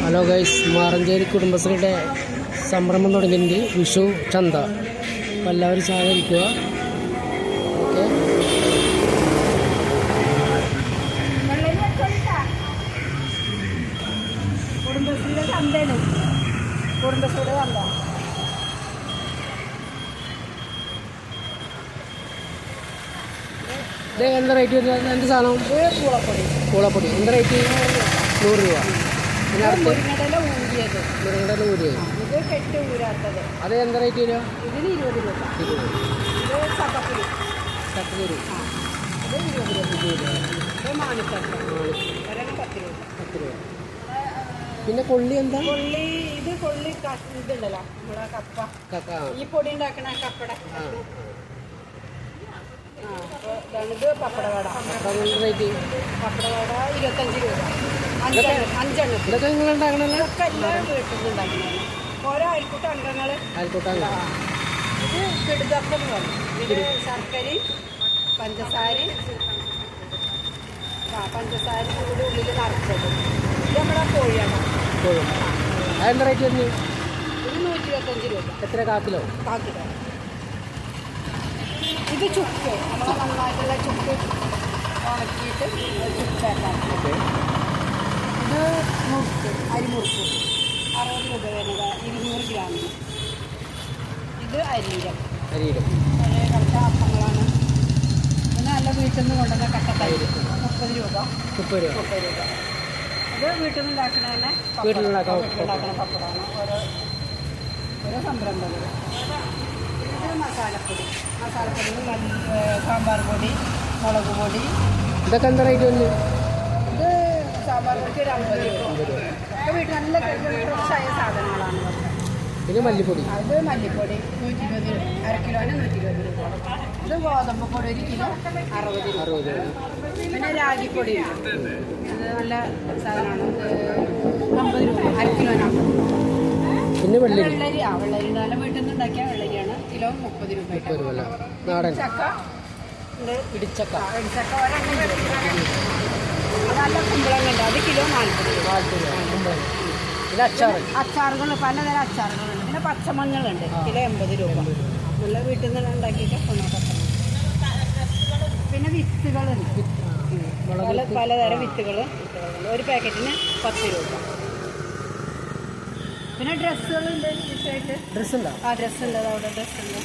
Hello guys, Maranchery കുടുംബശ്രീയുടെ സംരംഭം തുടങ്ങിയിട്ടുണ്ട്. വിഷു ചന്ത. അപ്പോൾ എല്ലാവരും സഹകരിക്കുക. ഓക്കെ. കുടുംബശ്രീയുടെ ചന്തയാണ്. കുടുംബശ്രീയുടെ ചന്ത. ഇത് എന്താ റേറ്റ് വരുന്നത്? എന്ത് സാധനം? പൂളപ്പൊടി. പൂളപ്പൊടി എന്താ റേറ്റ്? 100 രൂപ. പിന്നെ അടുത്ത് മുരിങ്ങടല ഊരിയത്. മുരിങ്ങടല ഊരിയത്. ഇത് കെട്ട് ഊരാത്തത്. അത് എന്താ റേറ്റ് വരിക? ഇതിന് 20 രൂപ. ഇത് ചക്കക്കുരു. ചക്കക്കുരു അത് 20 രൂപ. ഇത് മാണിച്ചക്ക. ഒരെണ്ണം 10 രൂപ. 10 രൂപ. പിന്നെ കൊള്ളി എന്താ? കൊള്ളി. ഇത് കൊള്ളി ഇതുണ്ടല്ലോ നമ്മളെ കപ്പ. ഈ പൊടി ഉണ്ടാക്കണ കപ്പട. ഇത് പപ്പടവട. റേറ്റ്? പപ്പടവട 25 രൂപ. 5 ഇതൊക്കെ നിങ്ങൾ ഉണ്ടാക്കണല്ലോ? ഇതൊക്കെ എല്ലാവരും വീട്ടിൽ നിന്ന് ഉണ്ടാക്കുന്നതാണ്. ഓരോ അയൽക്കൂട്ട അംഗങ്ങൾ. ഇത് പിടുതപ്പം എന്ന് പറയും. ഇത് ശർക്കരയും പഞ്ചസാരയും കൂടി ഉള്ളിൽ നിറച്ചത്. ഇത് നമ്മുടെ കോഴിയാണ്. അതെന്താ റേറ്റ് വരുന്നത്? ഇത് 125 രൂപ. എത്ര? കാക്കിലോ? കാക്കിലോ. ഇത് ചുക്ക്. നമ്മളെ നന്നായിട്ടുള്ള ചുക്ക് ഉണക്കിയിട്ട് ചുക്കാക്കാം. ഇത് മുറുക്ക്, അരിമുറുക്ക് 60 രൂപ വരുന്നത് 200 ഗ്രാമിന്. ഇത് അരീരം. പഴയ കട്ട അപ്പങ്ങളാണ്. പിന്നെ നല്ല വീട്ടിൽ നിന്ന് കൊണ്ടുവന്ന കട്ടത്തൈര് 30 രൂപ. 30 രൂപ. ഇത് വീട്ടിൽ നിന്ന് ഉണ്ടാക്കണതന്നെ. വീട്ടിലുണ്ടാക്കണ പപ്പടമാണ്. ഓരോ സംരംഭങ്ങൾ. ഇത് മസാലപ്പൊടി. സാമ്പാർ പൊടി, മുളക് പൊടി. ഇതൊക്കെ എന്താ റേറ്റ് വന്നു? ഇത് സാമ്പാർ പൊടിക്ക് ഒരു 50 രൂപ. ഒക്കെ വീട്ടിൽ നല്ല ഫ്രഷായ സാധനങ്ങളാണ്. പിന്നെ മല്ലിപ്പൊടി. അത് മല്ലിപ്പൊടി 120 രൂപ. അര കിലോന് 120 രൂപ. ഇത് ഗോതമ്പ് പൊടി 1 കിലോ 60 രൂപ. പിന്നെ രാഗിപ്പൊടി. ഇത് നല്ല സാധനമാണ്. ഇത് 50 രൂപ. അര കിലോന് 50 രൂപ. പിന്നെ വെള്ളരി. വെള്ളരി നല്ല വീട്ടിൽ നിന്ന് ഉണ്ടാക്കിയ വെള്ളരിയാണ്. കിലോ 30 രൂപ. നാടൻ ചക്ക ഉണ്ട്. ഇടിച്ചക്ക. ഇടിച്ചക്ക ഒരെണ്ണം നല്ല കുമ്പളങ്ങുണ്ട്. അത് കിലോ 40 രൂപ. പിന്നെ അച്ചാറുകൾ പലതരം അച്ചാറുകളുണ്ട്. പിന്നെ പച്ചമഞ്ഞളുണ്ട്. കിലോ 80 രൂപ. നല്ല വീട്ടിൽ നിന്ന് ഉണ്ടാക്കിയിട്ട് പച്ചമഞ്ഞൾ. പിന്നെ വിത്തുകളുണ്ട്. പലതരം വിത്തുകൾ. ഒരു പാക്കറ്റിന് 10 രൂപ. പിന്നെ ഡ്രസ്സുകളുണ്ട്. ഡ്രസ്സുണ്ടോ? ആ ഡ്രസ്സുണ്ട്. അവിടെ ഡ്രസ്സുണ്ട്.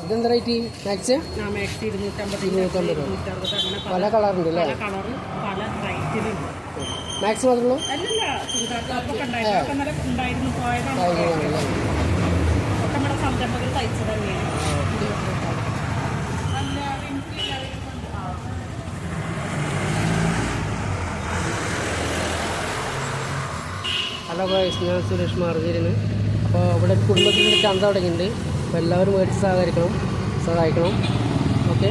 ഇതെന്താ റേറ്റ്? മാക്സ്? മാക്സ് 250 രൂപ. പല കളറുണ്ട് അല്ലേ? പല കളറും പല റേറ്റിലുണ്ട്. മാക്സ് മാത്രമേ? അല്ലല്ല, ചുരിദാർക്കൊക്കെ ഉണ്ടായിരുന്നു. പോയതാണ്. ഒക്കെ നമ്മുടെ സംരംഭകർ തയ്ച്ചു തന്നെയാണ്. ഹലോ ഗൈസ്, ഞാൻ സുരേഷ് മാർജീരിന്. അപ്പോൾ ഇവിടെ കുടുംബത്തിൻ്റെ ചന്ത തുടങ്ങിയിട്ടുണ്ട്. അപ്പോൾ എല്ലാവരും മേടിച്ച് സഹായിക്കണം. ഓക്കെ.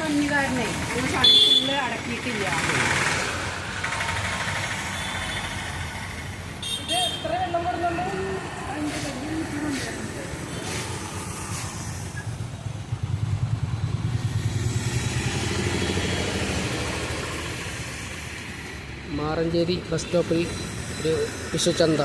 കഞ്ഞിക്കാരനെ ഒരു ഫുള്ള് അടക്കിയിട്ടില്ല. ഇത് എത്ര വെള്ളം കൊടുക്കുന്നുണ്ട്? മാറഞ്ചേരി ബസ് സ്റ്റോപ്പിൽ ഒരു വിഷുചന്ത.